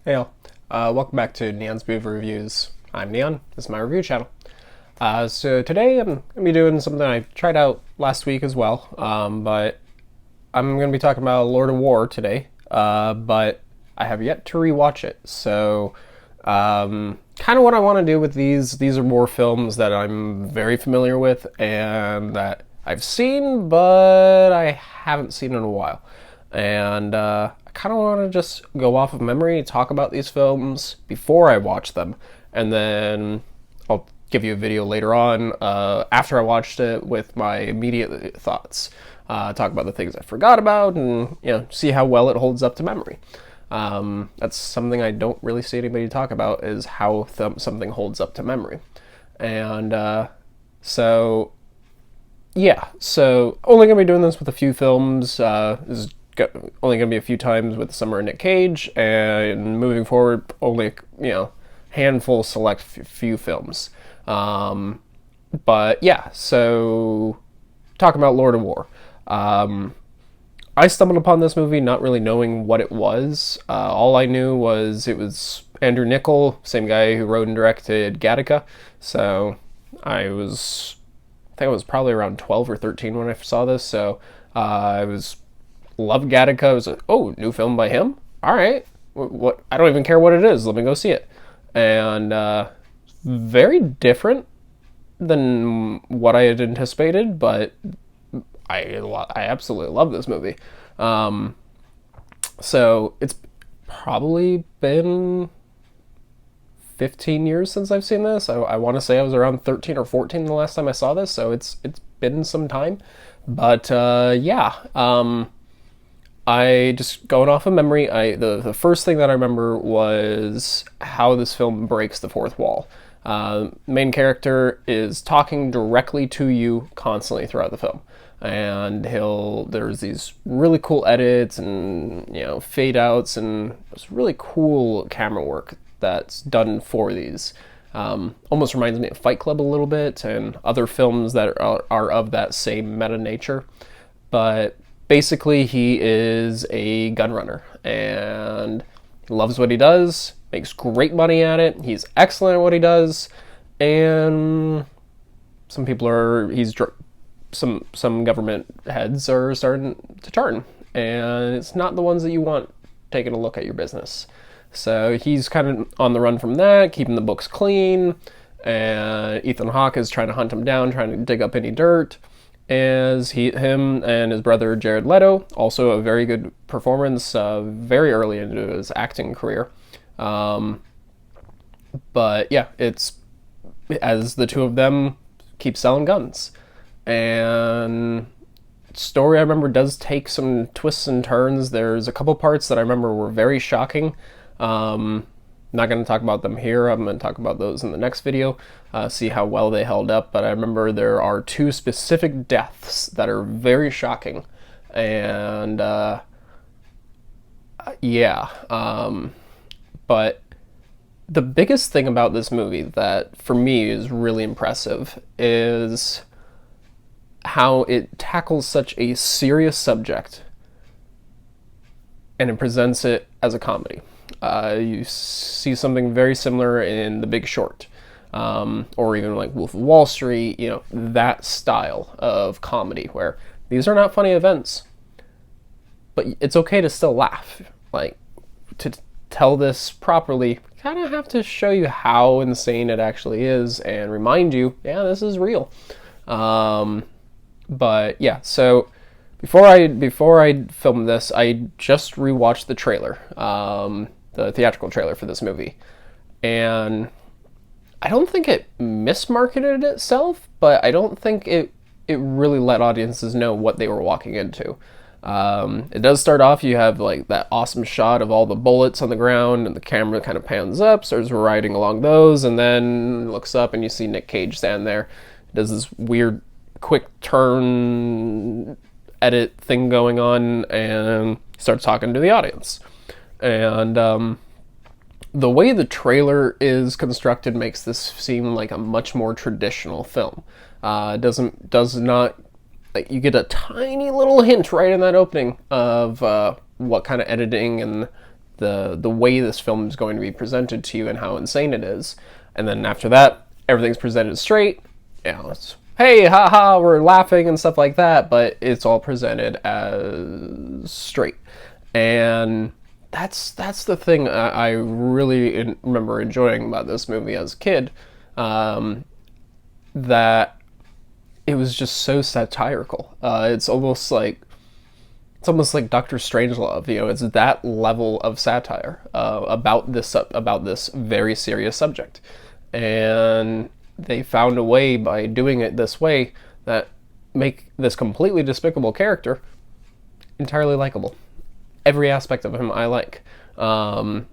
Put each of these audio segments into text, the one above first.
Hey all, welcome back to Neon's Movie Reviews. I'm Neon, this is my review channel. So today I'm going to be doing something I tried out last week as well, but I'm going to be talking about Lord of War today, but I have yet to rewatch it. So kind of what I want to do with these are more films that I'm very familiar with and that I've seen, but I haven't seen in a while. And I kind of want to just go off of memory, talk about these films before I watch them, and then I'll give you a video later on after I watched it with my immediate thoughts. Talk about the things I forgot about, and see how well it holds up to memory. That's something I don't really see anybody talk about, is how something holds up to memory. And so only gonna be doing this with a few films. This is only gonna be a few times with Summer of Nic Cage, and moving forward, only handful, select few films. But yeah, so talking about Lord of War. I stumbled upon this movie not really knowing what it was. All I knew was it was Andrew Niccol, same guy who wrote and directed Gattaca. So I think I was probably around 12 or 13 when I saw this. So loved Gattaca. I was like, oh, new film by him? All right. What? I don't even care what it is. Let me go see it. And very different than what I had anticipated, but I absolutely love this movie. So it's probably been 15 years since I've seen this. I want to say I was around 13 or 14 the last time I saw this, so it's been some time. But I just going off of memory. The first thing that I remember was how this film breaks the fourth wall. Main character is talking directly to you constantly throughout the film, and there's these really cool edits and fade outs, and it's really cool camera work that's done for these. Almost reminds me of Fight Club a little bit and other films that are of that same meta nature. But basically, he is a gun runner and loves what he does, makes great money at it. He's excellent at what he does, and some government heads are starting to turn, and it's not the ones that you want taking a look at your business. So he's kind of on the run from that, keeping the books clean, and Ethan Hawke is trying to hunt him down, trying to dig up any dirt. As him and his brother Jared Leto, also a very good performance, very early into his acting career. But yeah, it's as the two of them keep selling guns. And story I remember does take some twists and turns. There's a couple parts that I remember were very shocking. Not going to talk about them here. I'm going to talk about those in the next video, see how well they held up. But I remember there are two specific deaths that are very shocking. And but the biggest thing about this movie that for me is really impressive is how it tackles such a serious subject and it presents it as a comedy. You see something very similar in The Big Short, or even like Wolf of Wall Street, that style of comedy where these are not funny events, but it's okay to still laugh. Like, to tell this properly, you kind of have to show you how insane it actually is and remind you, yeah, this is real. But yeah, so before I filmed this, I just rewatched the trailer, the theatrical trailer for this movie, and I don't think it mismarketed itself, but I don't think it really let audiences know what they were walking into. It does start off, you have like that awesome shot of all the bullets on the ground, and the camera kind of pans up, starts riding along those, and then looks up and you see Nick Cage stand there. It does this weird quick turn edit thing going on and starts talking to the audience. And the way the trailer is constructed makes this seem like a much more traditional film. Does not, like, you get a tiny little hint right in that opening of what kind of editing and the way this film is going to be presented to you and how insane it is. And then after that, everything's presented straight. You know, it's, hey, haha, we're laughing and stuff like that, but it's all presented as straight. And that's the thing I really remember enjoying about this movie as a kid, that it was just so satirical. It's almost like Dr. Strangelove. You know, it's that level of satire about this very serious subject, and they found a way by doing it this way that make this completely despicable character entirely likable. Every aspect of him I like. Now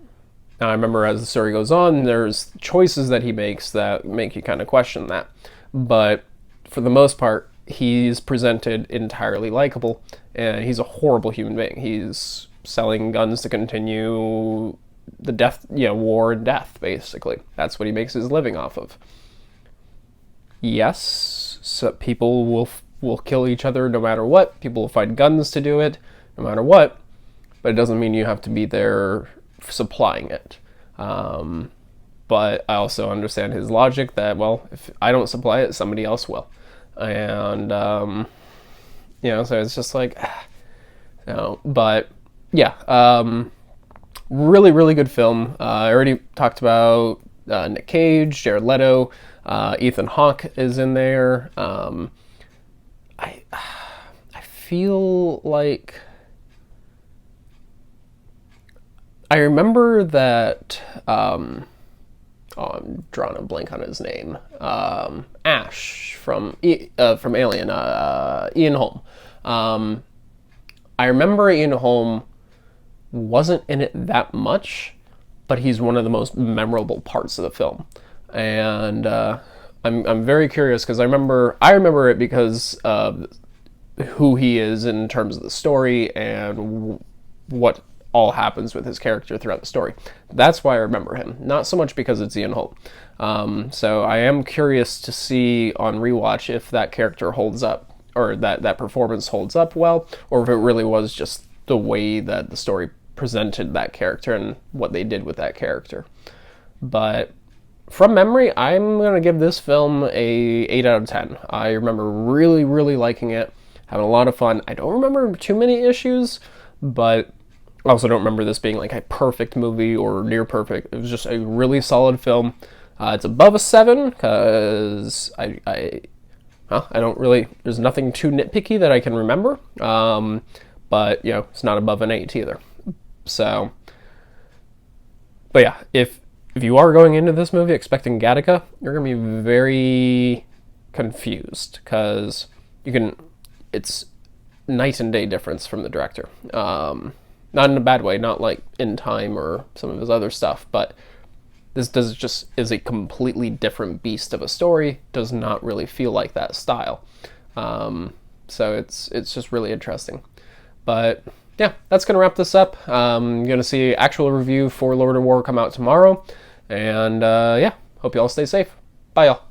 I remember as the story goes on, there's choices that he makes that make you kind of question that, but for the most part, he's presented entirely likable, and he's a horrible human being. He's selling guns to continue the war and death, basically. That's what he makes his living off of. Yes, so people will kill each other no matter what. People will find guns to do it no matter what, but it doesn't mean you have to be there supplying it. But I also understand his logic that, well, if I don't supply it, somebody else will. And, so it's just like, but yeah, really, really good film. I already talked about Nick Cage, Jared Leto, Ethan Hawke is in there. I feel like I remember that. I'm drawing a blank on his name. Ash from Alien. Ian Holm. I remember Ian Holm wasn't in it that much, but he's one of the most memorable parts of the film, and I'm very curious because I remember it because of who he is in terms of the story and what all happens with his character throughout the story. That's why I remember him, not so much because it's Ian Holm. So I am curious to see on rewatch if that character holds up, or that performance holds up well, or if it really was just the way that the story presented that character and what they did with that character. But from memory, I'm going to give this film a 8 out of 10. I remember really, really liking it, having a lot of fun. I don't remember too many issues, but I also don't remember this being like a perfect movie or near perfect. It was just a really solid film. It's above a 7 because I don't really, there's nothing too nitpicky that I can remember. But it's not above an 8 either. So, but yeah, if you are going into this movie expecting Gattaca, you're going to be very confused because it's night and day difference from the director. Not in a bad way, not like In Time or some of his other stuff, but this is a completely different beast of a story. Does not really feel like that style. So it's just really interesting. But yeah, that's going to wrap this up. I'm going to see actual review for Lord of War come out tomorrow. And yeah, hope you all stay safe. Bye, y'all.